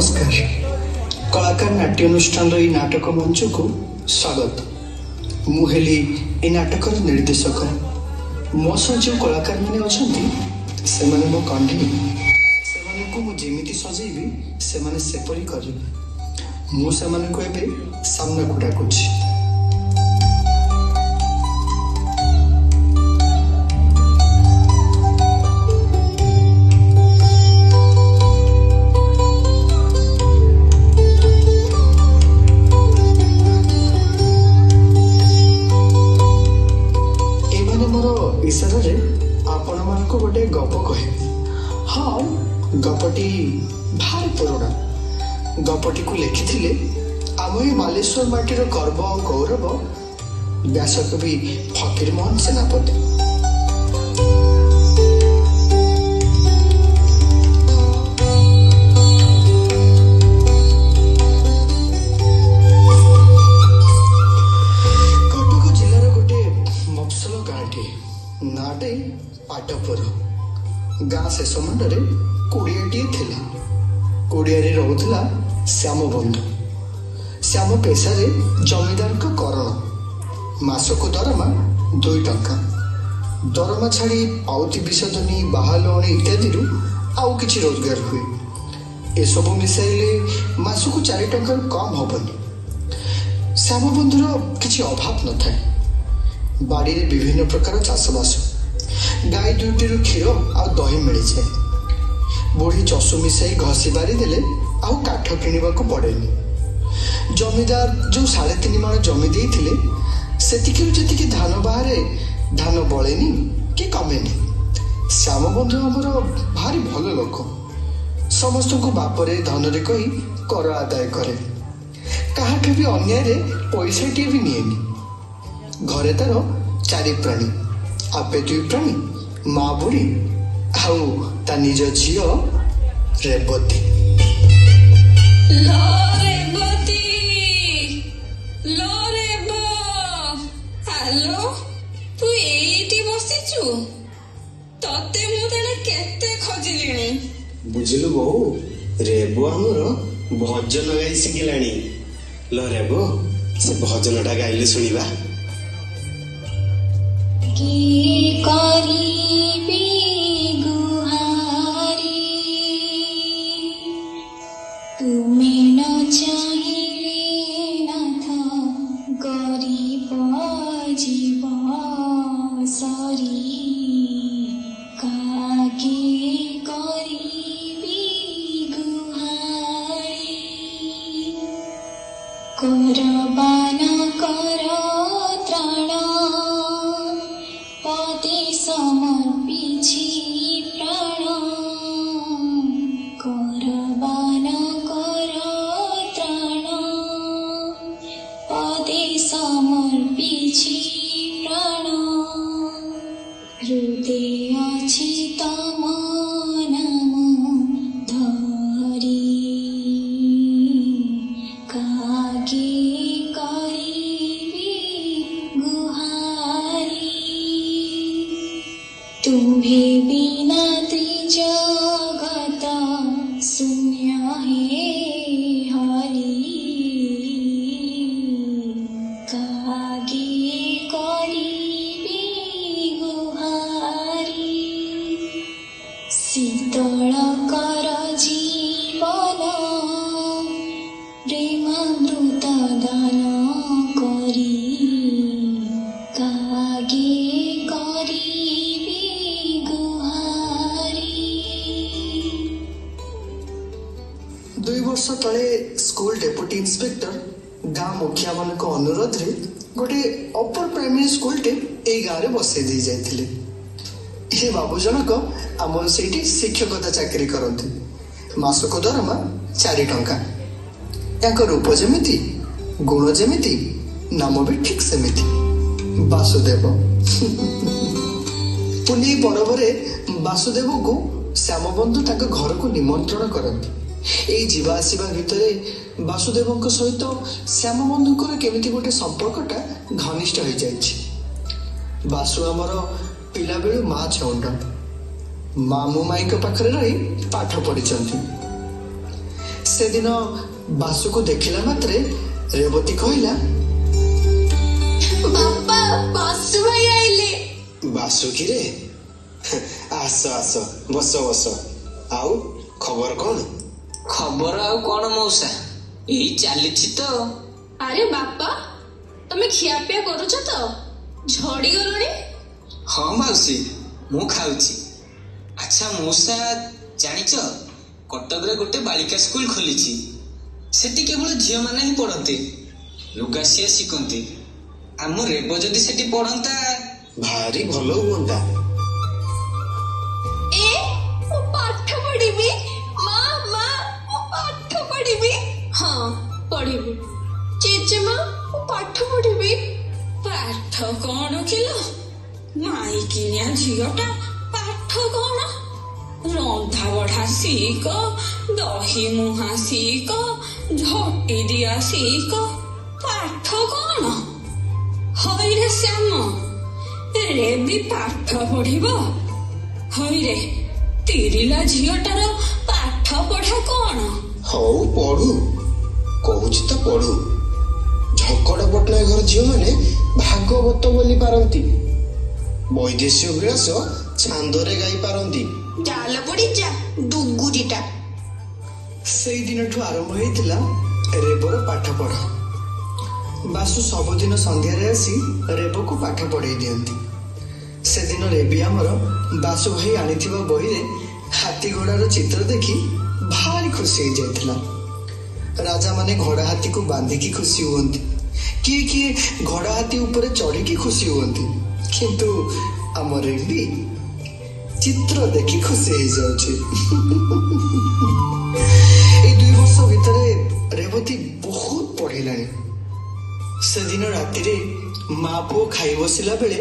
नमस्कार। कलाकार नाट्य अनुष्ठान रही नाटक मंच को स्वागत। मुहेली ए नाटकर निर्देशक मो सह जो कलाकार मैंने अच्छा से मो कंढी से सजेबी से सेपरी कर मुझे सामना को डाकुची। इशारे आपण मान को गोटे गप कहे। हाँ गपटी भारी पुराणा। गपटी को लिखिथिले आम ये बालेश्वर माटीर गर्व और गौरव व्यासकवि फकीरमोहन सेनापति। कटक जिलार गोटे मफसल गाँटी नाटे पाटपुर गाँ शेष मुंडे कुड़ियाटी थिला। कुड़ियारे रोला श्याम बंधु। श्याम पेशारे जमीदार का करण। मासको दरमा 2 टंका। दरमा छाड़ी पाउती विषधनी बाहालणी इत्यादि आउ किछि रोजगार हुए। एसबू मिसाइले मासको 4 टंका कम हबनी। श्याम बंधुर किछि अभाव न थाए। बाड़ी रे विभिन्न प्रकार चाषबास। गाई 2टी क्षीर आ दही मिल जाए। बुढ़ी चषु मिसाई घसी बारी देले आउ काठ किणवा को पड़ेनी। जमीदार जो 3.5 माण जमी देइथिले सेतिकी जेतिकी धान बाहरे धान बळेनी कि कमेनी। श्याम बंधु हमर भारी भल लोक। समस्त को बापरे धन रे कही कर आदाय करे। काहाठे भी अन्याय रे पैसाटी भी निएनी। घरे तार 4 प्राणी। आपे 2 प्राणी माँ बुढ़ी आउ ता निज झियो रेवती। हेलो तू एठी बसिचु तते मु तने केते खोजिलिनी। बुझिलु बहु रेबो हमर भजन गाई सिखिलानी। लो रेबो से भजनटा गाइले सुनिबा। की करीबी गुहारी तुमे न चाहिले नाथ गरीब जीव सरी काके करीबी गुहारी करबान कर त्राण पति समर्पिछि प्राण करबान कर त्राण पति समर्पिछि प्राण हृदय अछि तम नाम धरी कागे करिबी गुहारी तुम्हे बिना त्रिजगत शून्य हे हरि कागे करिबी गुहारी शीतल कर जीवन प्रेमामृत दान करी कागे करिबी गुहारी। 2 वर्ष तले स्कूल डेपुटी इंस्पेक्टर गाँ मुखिया मान अनुरोध रे गोटे अपर प्राइमरी स्कूल टे ए गाँव में बसई दे जाइथिले। ये बाबू जनक आमर सेठी शिक्षकता चाकरी करते। मासको दरमा 4 टंका। याक रूप जेमिति गुण जेमिति नाम भी ठीक सेमिति वासुदेव। पुनी पर्वरे वासुदेव को श्याम बंधु ताक घर को निमंत्रण करती। एई जीवा आसीबा भितरे वासुदेव सहित श्याम बंधुकर केमिति गोटे संपर्कटा घनिष्ठ हो जाइछि। वासु आमर पिला बेलू माँ छौंड मामू माई पाखरे रही पाठ पढ़ी। ସେଦିନ ବାସୁକୁ ଦେଖିଲା ମାତ୍ରେ ରେବତୀ କହିଲା, ବାପା ବାସୁ ଭାଇ ଆଇଲେ। ବାସୁ କିରେ? ଆସ ଆସ, ବସ ବସ। ଆଉ ଖବର କଣ? ଖବର ଆଉ କଣ ମଉସା, ଏଇ ଚାଲିଛି ତ। ଆରେ ବାପା, ତମେ ଖିଆପିଆ କରୁଛ ତ? ଝଡିଗଲଣି। ହଁ ମାଉସୀ, ମୁଁ ଖାଉଛି। ଆଚ୍ଛା ମଉସା, ଜାଣିଛ କଟକରେ ଗୋଟେ ବାଳିକା ସ୍କୁଲ ଖୋଲିଛି। ସେଠି କେବଳ ଝିଅମାନେ ହିଁ ପଢନ୍ତି, ଲୁଗା ସିଏ ଶିଖନ୍ତି। ଆମ ରେବ ଯଦି ସେଠି ପଢନ୍ତା ଭାରି ଭଲ ହୁଅନ୍ତା। ମୁଁ ପାଠ ପଢିବି। ମା ମୁଁ ପାଠ ପଢିବି। ହଁ ପଢିବି। ଜେଜେମା ମୁଁ ପାଠ ପଢିବି। ପାଠ କଣ କିଲୋ, ମାଇକିନିଆ ଝିଅଟା ପାଠ କଣ? ରନ୍ଧା ବଢା ଶିଖ, ଦହି ମୁହାଁ ଶିଖ, ଝଟି ଦିଆ ଶିଖ, ପାଠ କଣ? ହଇରେ ଶ୍ୟାମ, ରେବି ପାଠ ପଢିବ? ହଇରେ ତିରିଲା ଝିଅଟାର ପାଠ ପଢା କଣ? ହଉ ପଢୁ, କହୁଛି ତ ପଢୁ। ଝଙ୍କଡ ପଟ୍ଟନାୟକ ଝିଅମାନେ ଭାଗବତ ବୋଲି ପାରନ୍ତି, ବୈଦେଶୀୟ ବିଳାସ ଛାନ୍ଦରେ ଗାଇ ପାରନ୍ତି। ଜାଲ ପଡି ଯା ଡୁଗୁରିଟା। ସେଇ ଦିନଠୁ ଆରମ୍ଭ ହେଇଥିଲା ରେବର ପାଠ ପଢା। ବାସୁ ସବୁଦିନ ସନ୍ଧ୍ୟାରେ ଆସି ରେବକୁ ପାଠ ପଢେଇ ଦିଅନ୍ତି। ସେଦିନ ରେବି ଆମର ବାସୁ ଭାଇ ଆଣିଥିବା ବହିରେ ହାତୀ ଘୋଡାର ଚିତ୍ର ଦେଖି ଭାରି ଖୁସି ହେଇଯାଇଥିଲା। ରାଜାମାନେ ଘୋଡା ହାତୀକୁ ବାନ୍ଧିକି ଖୁସି ହୁଅନ୍ତି, କିଏ କିଏ ଘୋଡା ହାତୀ ଉପରେ ଚଢିକି ଖୁସି ହୁଅନ୍ତି, କିନ୍ତୁ ଆମ ରେବି ଚିତ୍ର ଦେଖି ଖୁସି ହେଇଯାଉଛି। ଏଇ 2 ବର୍ଷ ଭିତରେ ରେବତୀ ବହୁତ ପଢିଲାଣି। ସେଦିନ ରାତିରେ ମା ପୁଅ ଖାଇ ବସିଲା ବେଳେ,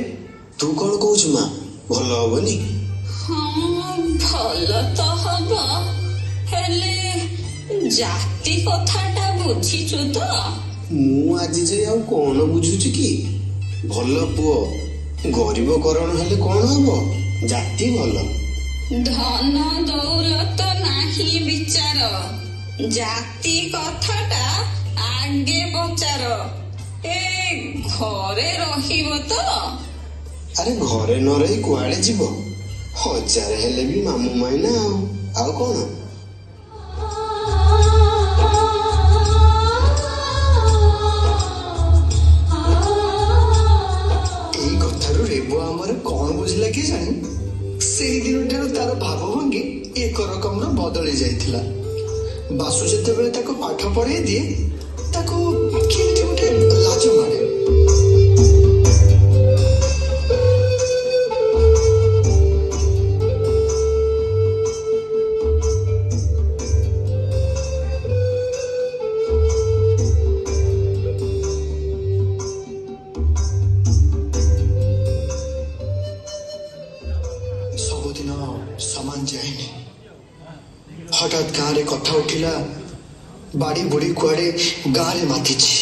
ତୁ କଣ କହୁଛୁ ମା, ଭଲ ହବନି? ହଁ ଭଲ ତ ହବ, ହେଲେ ଜାତି କଥାଟା ବୁଝିଛୁ ତ? ମୁଁ ଆଜି ଯାଇ ଆଉ କଣ ବୁଝୁଛି କି? ଭଲ ପୁଅ ଗରିବ କରଣ ହେଲେ କଣ ହବ, ଜାତି ଭଲ। ଧନ ଦୌଲତ ନାହିଁ ବିଚାର, ଜାତି କଥାଟା ଆଗେ ପଚାର। ଏ ଘରେ ରହିବ ତ? ଆରେ ଘରେ ନ ରହି କୁଆଡେ ଯିବ? 1000 ହେଲେ ବି ମାମୁଁ ମାଇନା, ଆଉ କଣ? ଏଇ କଥାରୁ ରେବ ଆମର କଣ ବୁଝିଲା କି ଜାଣି, ସେଇ ଦିନଠାରୁ ତାର ଭାବଭଙ୍ଗୀ ଏକ ରକମର ବଦଳି ଯାଇଥିଲା। ବାସୁ ଯେତେବେଳେ ତାକୁ ପାଠ ପଢେଇ ଦିଏ, ତାକୁ କେମିତି ଗୋଟେ ଲାଜ ମାରେ। ସବୁଦିନ ସମାନ ଯାଏନି। ହଠାତ୍ ଗାଁରେ କଥା ଉଠିଲା, ବାଡି ବୁଡି କୁଆଡେ ଗାଁରେ ମାତିଛି।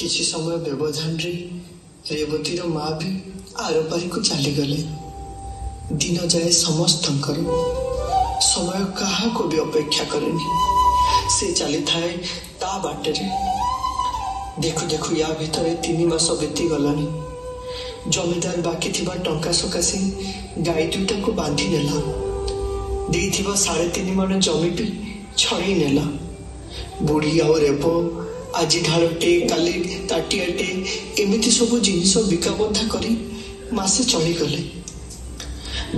किसी समय व्यवधान रे रेवतीर माँ भी आरपारी को चलीगले। दिन जाए समस्तंकर समय कहा को भी अपेक्षा करेनी, से चली थाए ता बाटे रे। देखु देखु या भितर 3 मास बीती गलानी। जमीदार बाकी थिबा टंका सकाशे गाई दुईटा को बांधी नेला। देइथिबा 3.5 मन जमी भी छड़े नेला। बुढ़ी आउ रेब आज ढालटे काली ताटियाटे एमिति सब जिनिस बिकाबंधा करी मासे चली गले।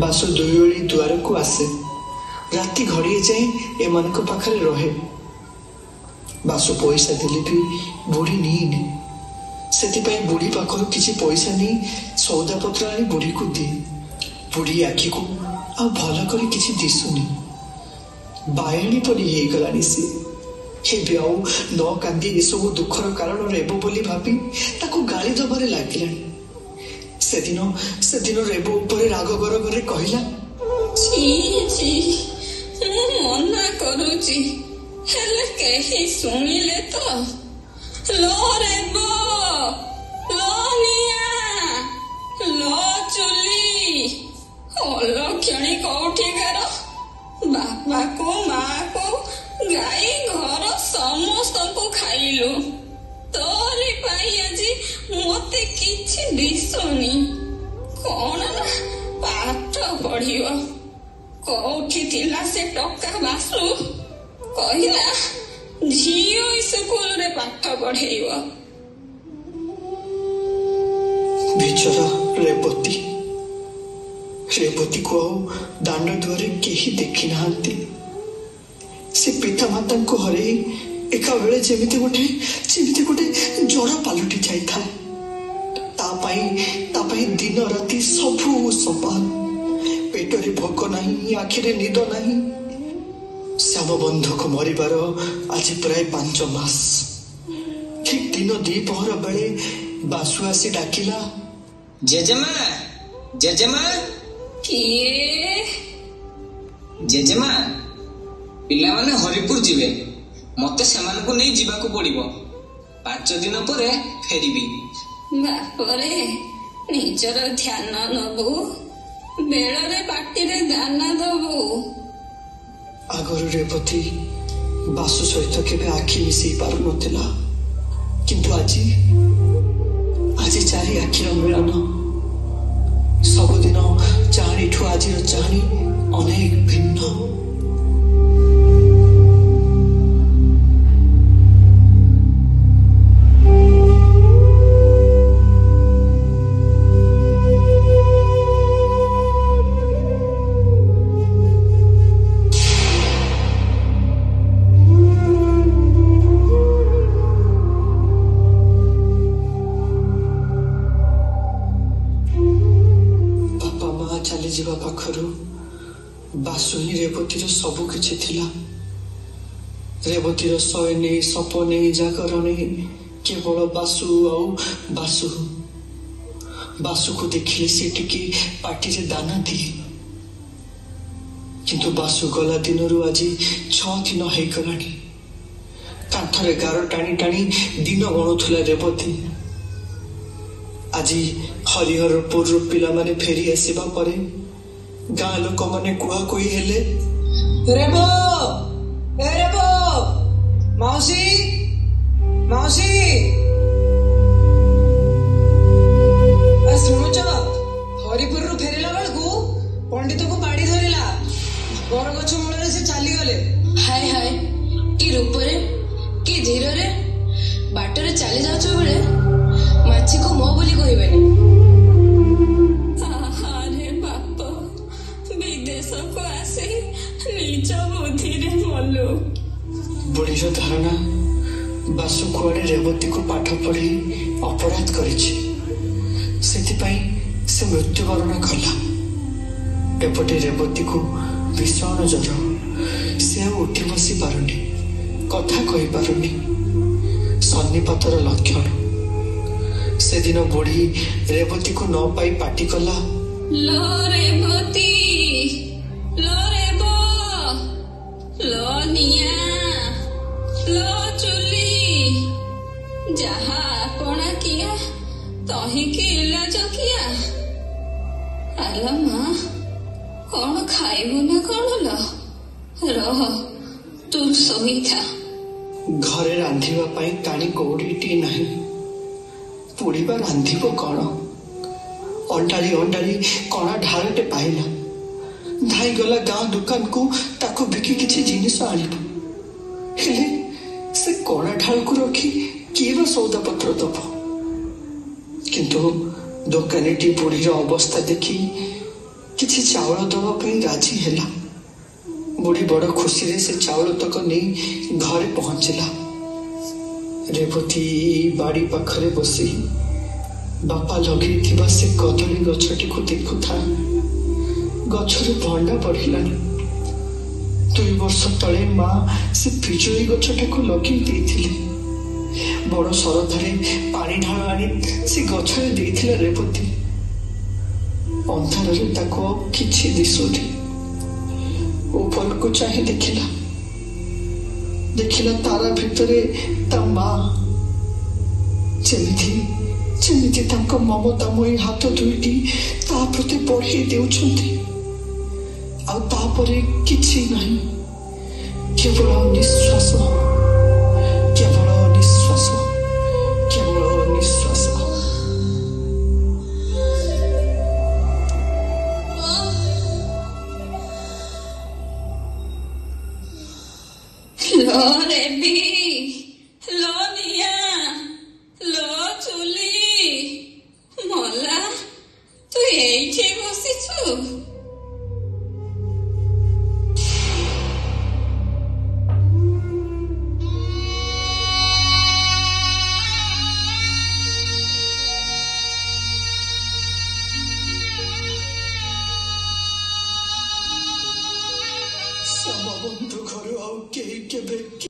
बासु 2 ओली दुआर को आसे, राति घड़िए जाए एमान पाखरे रहे। बासु पैसा देले भी बुढ़ी नीने, से बुढ़ी पाखर किसी पैसा नहीं सौदा पत्र आनी बुढ़ी को दिए। बुढ़ी आखि को आ भल कर किसी दिशुनी, बायणी परी हो गलानी। सी हेबे आउ न कांदी एसबू दुखर कारण रेबो बोली भाभी ताको गाली दबारे लागिलानी। सेदिन रेबो ऊपर राग गरगरे कहला, छी छी मना करूची हेले केही सुनिले तो। लो रेबो, लो निया, लो चुली, अलक्षणी कौठिकार बापा को माँ को गाई घर समस्त को खाइलु। तोरी पाई आजी मते किछि दिसुनी। कौन ना पाठ पढ़ियो, कौठी थिला से टका बासु कहिला झियो स्कूल रे पाठ पढ़ेइबो। बेचारा रेवती को दांड दुआरे केही देखी नाहांती। से पिता माता को हरे एका बेले जेमिति गोटे जड़ा पालटी जाई था। तापाई दिन राति सबू समान। पेटरे भोक नहीं, आखिरे निद नहीं। श्याम बंधु को मरिबार आज प्राय 5 मास। ठीक दिन 2 पहर बेले बासु आसी डाकिला, जेजेमा जेजेमा। किए जेजेमा, पिला माने हरिपुर जीवे, मते सेमान को नहीं जीवाकू पड़िबो। 5 दिन परे फेरिबी। बापरे निजर ध्यान नबु, बेଳରେ पाटिरे दाना दबु। आगरु रेवती बासु सहित केबे आखि मिसई पारु नथिला, किंतु आज चारि आखिर मिलन। सबुदिन चाहणी ठू आज चाहणी अनेक भिन्न। बासु ही रेवतीर सबु किछि थिला। रेवतीर शयने सपने जागरणे केवल बासु आउ बासु। बासु को देखिले से टिके पाटी रे दाना दिए, किंतु बासु गला दिनरु आज 6 दिन हो गलानी। कांथरे गार टाणी टाणी दिन गणुथुला रेवती। आज हरिहरपुर पिला माने फेरी आसीबा परे गाँ लोक मैंने कुआ कोई हेले, रेबो ए रेबो मौसी मौसी शुणुच हरिपुर रु फेरला बेलू पंडित को बाड़ी धरला। बरगछ मूल से चली गले। हाय हाय कि रूपरे कि धीरे बाटर चली जाउछ बेले माछी को मो बोली कहबेनी। बुढ़ीर धारणा बासु कुआड़े रेवती को पाठ पढ़ी अपराध करिछि, सेथिपाई से मृत्युवरण कला। एपटे रेवती को भीषण जर, से उठी बसी पारुनी, कथा कहि पारुनी। सन्निपातर लक्षण। से दिन बुढ़ी रेवती को न पाई पाटी कला, लो रेवती, लो रेबो, लो निया, लो चुली, जहा କଣ ଖାଇବୁ ନା କଣ ଲ? ରହ ତୁ ଶୋଇଥା। ଘରେ ରାନ୍ଧିବା ପାଇଁ କାଣି କଉଡ଼ିଟିଏ ନାହିଁ। ପୁଡ଼ିବା ରାନ୍ଧିବ କଣ? ଅଣ୍ଡାଳି ଅଣ୍ଡାଳି କଣା ଢାଳଟେ ପାଇଲା, ଧାଇଗଲା ଗାଁ ଦୋକାନକୁ ତାକୁ ବିକି କିଛି ଜିନିଷ ଆଣିବ। ହେଲେ ସେ କଣା ଢାଳକୁ ରଖି କିଏ ବା ସଉଦାପତ୍ର ଦବ? କିନ୍ତୁ ଦୋକାନୀଟି ବୁଢ଼ୀର ଅବସ୍ଥା ଦେଖି କିଛି ଚାଉଳ ଦବା ପାଇଁ ରାଜି ହେଲା। ବୁଢ଼ୀ ବଡ଼ ଖୁସିରେ ସେ ଚାଉଳ ତକ ନେଇ ଘରେ ପହଞ୍ଚିଲା। ରେବତୀ ବାଡ଼ି ପାଖରେ ବସି ବାପା ଲଗେଇଥିବା ସେ କଦଳୀ ଗଛଟିକୁ ଦେଖୁଥାଏ। ଗଛରୁ ଭଣ୍ଡା ବଢିଲାଣି। 2 ବର୍ଷ ତଳେ ମା ସେ ପିଜୁଳି ଗଛଟାକୁ ଲଗେଇ ଦେଇଥିଲେ। ବଡ଼ ଶରଧାରେ ପାଣି ଢାଳ ଆଣି ସେ ଗଛରେ ଦେଇଥିଲା ରେବତୀ। ଅନ୍ଧାରରେ ତାକୁ ଆଉ କିଛି ଦିଶୁନି। ଉପରକୁ ଚାହିଁ ଦେଖିଲା ତାରା ଭିତରେ ତା ମା ଯେମିତି ତାଙ୍କ ମମତାମୟୀ ହାତ ଦୁଇଟି ତା ପ୍ରତି ବଢ଼େଇ ଦେଉଛନ୍ତି। ଆଉ ତାପରେ କିଛି ନାହିଁ, କେବଳ ନିଶ୍ୱାସ, କେବଳ ନିଶ୍ୱାସ, କେବଳ ନିଶ୍ୱାସ। ଲ ରେବି, ଲ ନିଆଁ, ଲ ଚୁଲି, ମଲା ତୁ ଏଇଠି ବସିଛୁ? ଶ୍ୟାମବନ୍ଧୁ ଘରୁ ଆଉ କେହି କେବେ